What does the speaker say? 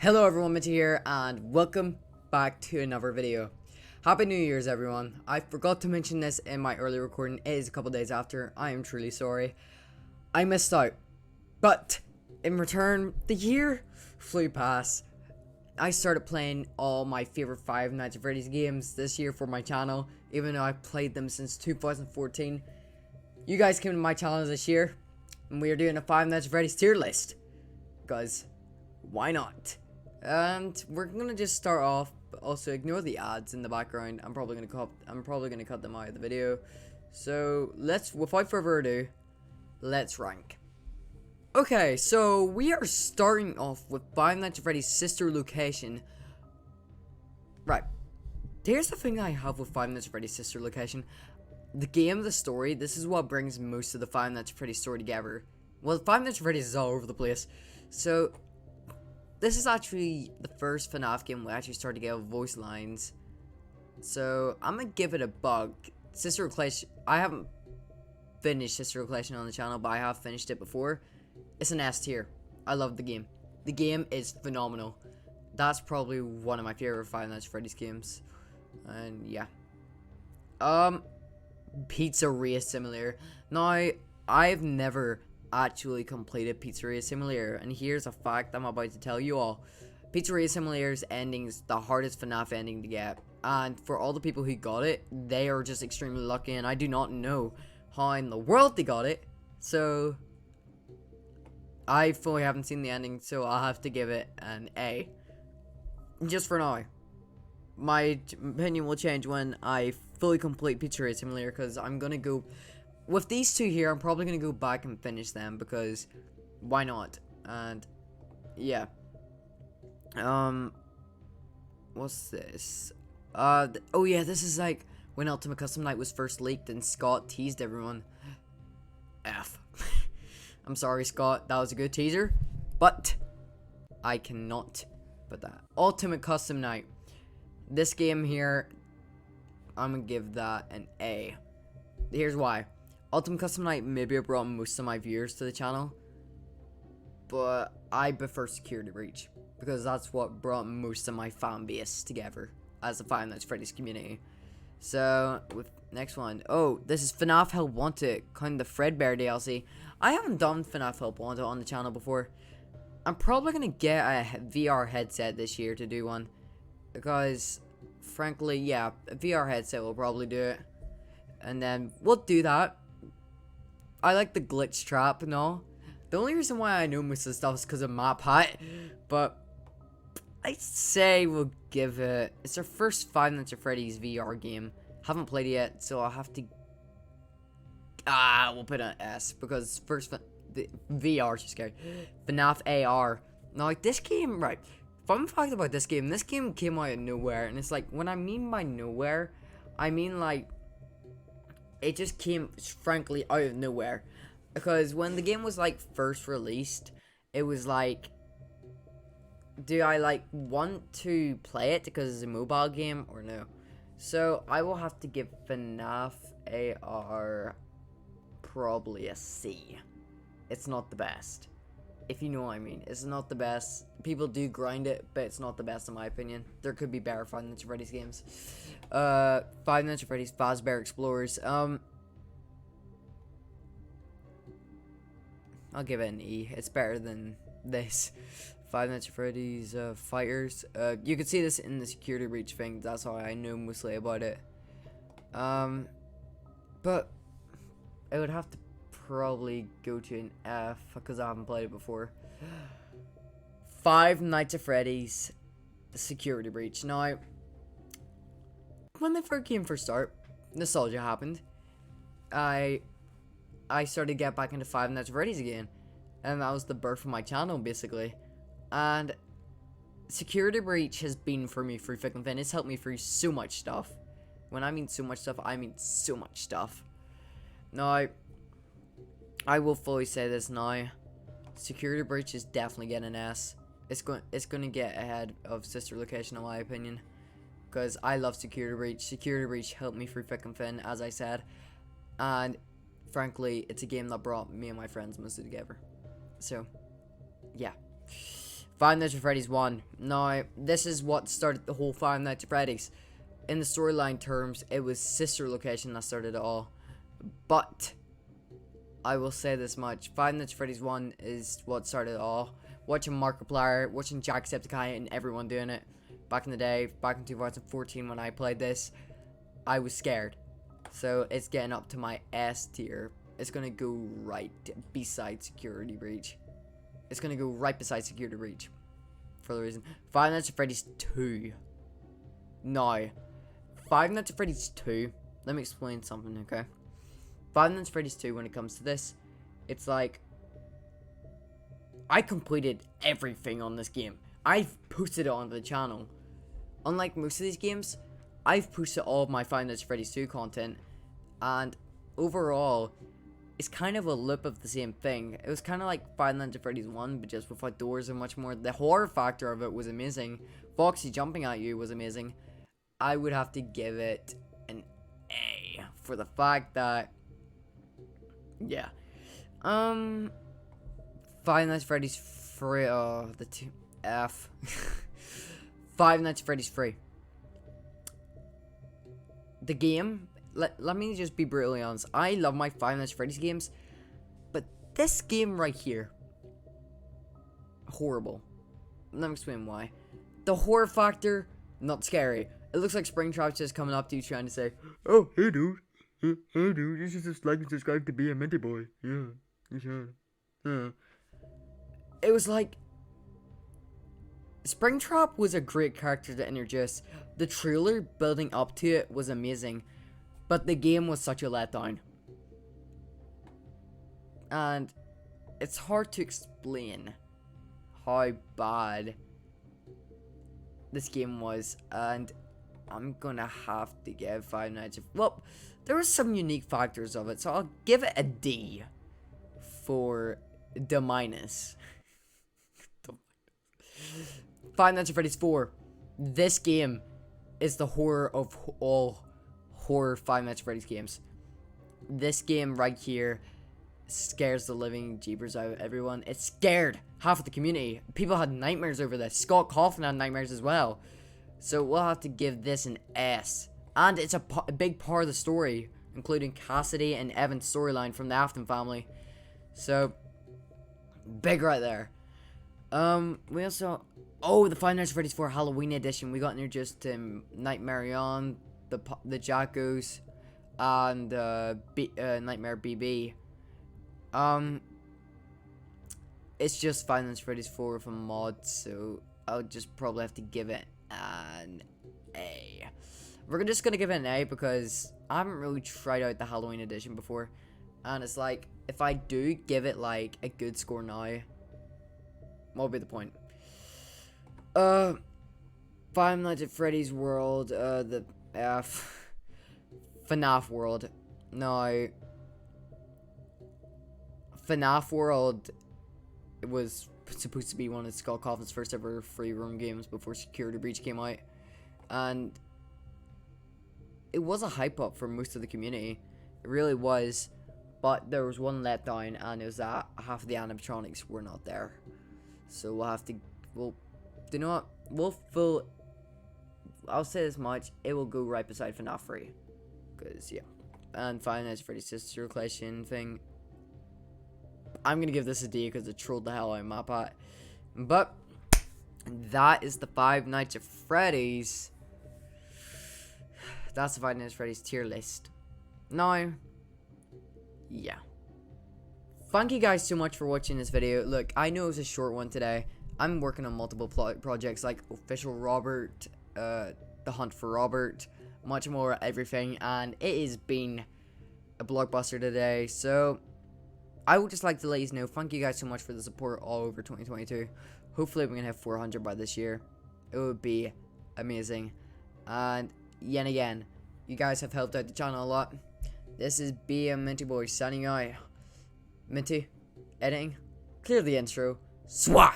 Hello everyone, MINT-STER here, and welcome back to another video. Happy New Year's everyone. I forgot to mention this in my earlier recording. It is a couple days after. I am truly sorry. I missed out. But, in return, the year flew past. I started playing all my favorite Five Nights at Freddy's games this year for my channel, even though I've played them since 2014. You guys came to my channel this year, and we are doing a Five Nights at Freddy's tier list. Because, why not? And we're gonna just start off. Also, ignore the ads in the background. I'm probably gonna cut them out of the video. So without further ado, let's rank. Okay, so we are starting off with Five Nights at Freddy's sister location. Right. Here's the thing I have with Five Nights at Freddy's sister location. The game, the story. This is what brings most of the Five Nights at Freddy's story together. Well, Five Nights at Freddy's is all over the place. So this is actually the first Fnaf game we actually started to get voice lines. So, I'm gonna give it a bug. Sister Location, I haven't finished Sister Location on the channel, but I have finished it before. It's an S tier. I love the game. The game is phenomenal. That's probably one of my favorite Five Nights at Freddy's games. And yeah. Pizzeria Simulator. Now, I've never actually completed Pizzeria Simulator, and here's a fact I'm about to tell you all. Pizzeria Simulator's ending is the hardest FNAF ending to get, and for all the people who got it, they are just extremely lucky, and I do not know how in the world they got it. So I fully haven't seen the ending, so I'll have to give it an A. Just for now. My opinion will change when I fully complete Pizzeria Simulator, because I'm gonna go with these two here. I'm probably gonna go back and finish them because why not? And yeah. What's this? Oh yeah, this is like when Ultimate Custom Night was first leaked and Scott teased everyone. F. I'm sorry, Scott. That was a good teaser, but I cannot put that. Ultimate Custom Night. This game here, I'm gonna give that an A. Here's why. Ultimate Custom Night maybe brought most of my viewers to the channel, but I prefer Security Breach because that's what brought most of my fan base together as the Five Nights at Freddy's community. So, with next one, oh, this is FNAF Help Wanted, kind of the Fredbear DLC. I haven't done FNAF Help Wanted on the channel before. I'm probably gonna get a VR headset this year to do one because, frankly, yeah, a VR headset will probably do it, and then we'll do that. I like the glitch trap and all. The only reason why I know most of the stuff is because of Map Hat, but I'd say we'll give it. It's our first Five Nights at Freddy's VR game. Haven't played it yet, so I'll have to. We'll put an S because first the VR is scary. FNAF AR. Now, like this game, right? Fun fact about this game came out of nowhere, and it's like when I mean by nowhere, I mean like. It just came, frankly, out of nowhere. Because when the game was, like, first released, it was like, do I, like, want to play it because it's a mobile game or no? So, I will have to give FNAF AR probably a C. It's not the best. If you know what I mean. It's not the best. People do grind it, but it's not the best in my opinion. There could be better Five Nights at Freddy's games. Five Nights at Freddy's Fazbear Explorers. I'll give it an E. It's better than this. Five Nights at Freddy's Fighters. You can see this in the Security Breach thing. That's how I know mostly about it. But I would have to probably go to an F because I haven't played it before. Five Nights at Freddy's Security Breach. Now, when the game first started, nostalgia happened. I started to get back into Five Nights at Freddy's again, and that was the birth of my channel basically. And Security Breach has been for me through thick and thin. It's helped me through so much stuff. When I mean so much stuff, I mean so much stuff. Now, I will fully say this now. Security Breach is definitely getting an S. It's going to get ahead of Sister Location in my opinion. Because I love Security Breach. Security Breach helped me through thick and thin, as I said. And frankly, it's a game that brought me and my friends mostly together. So, yeah. Five Nights at Freddy's 1. Now, this is what started the whole Five Nights at Freddy's. In the storyline terms, it was Sister Location that started it all. But I will say this much. Five Nights at Freddy's 1 is what started it all. Watching Markiplier, watching Jacksepticeye and everyone doing it. Back in the day, back in 2014 when I played this, I was scared. So it's getting up to my S tier. It's going to go right beside Security Breach. It's going to go right beside Security Breach. For the reason. Five Nights at Freddy's 2. Now, Five Nights at Freddy's 2. Let me explain something, okay? Five Nights at Freddy's 2, when it comes to this, it's like, I completed everything on this game. I've posted it onto the channel. Unlike most of these games, I've posted all of my Five Nights at Freddy's 2 content. And overall, it's kind of a loop of the same thing. It was kind of like Five Nights at Freddy's 1, but just without doors and much more. The horror factor of it was amazing. Foxy jumping at you was amazing. I would have to give it an A for the fact that, yeah. Five Nights at Freddy's 3. Oh, the 2 F. Five Nights at Freddy's 3. The game. Let me just be brutally honest. I love my Five Nights at Freddy's games, but this game right here, horrible. Let me explain why. The horror factor, not scary. It looks like Springtrap's just coming up to you trying to say, "Oh, hey dude, hey dude, you should just like and subscribe to be a Minty Boy. Yeah, you should." It was like, Springtrap was a great character to introduce. The trailer building up to it was amazing. But the game was such a letdown. And it's hard to explain how bad this game was. And I'm gonna have to give Five Nights at... Well, there were some unique factors of it. So I'll give it a D for the minus. Five Nights at Freddy's 4. This game is the horror of all horror Five Nights at Freddy's games. This game right here scares the living jeepers out of everyone. It scared half of the community. People had nightmares over this. Scott Cawthon had nightmares as well. So we'll have to give this an S. And it's a big part of the story, including Cassidy and Evan's storyline from the Afton family. So, big right there. We also... Oh, the Five Nights at Freddy's 4 Halloween edition. We got introduced to Nightmare On, the Jackos, and Nightmare BB. It's just Five Nights at Freddy's 4 with a mod, so I'll just probably have to give it an A. We're just gonna give it an A because I haven't really tried out the Halloween edition before, and it's like, if I do give it like a good score now, what would be the point? Five Nights at Freddy's World, the F. Fnaf World. No. Fnaf World was supposed to be one of Scott Cawthon's first ever free roam games before Security Breach came out. And it was a hype up for most of the community. It really was. But there was one letdown, and it was that half of the animatronics were not there. So we'll have to, do you know what? I'll say this much, it will go right beside FNAF 3. Because, yeah. And Five Nights at Freddy's Sister Collection thing. I'm going to give this a D because it trolled the hell out of my pot. But, that is the Five Nights at Freddy's. That's the Five Nights at Freddy's tier list. Now, yeah. Thank you guys so much for watching this video. Look, I know it was a short one today. I'm working on multiple projects like Official Robert, The Hunt for Robert, much more, everything, and it has been a blockbuster today. So I would just like to let you know, thank you guys so much for the support all over 2022. Hopefully we can have 400 by this year. It would be amazing. And yet again, you guys have helped out the channel a lot. This is Minty Boy signing out. Minty, editing, clear the intro. Swat!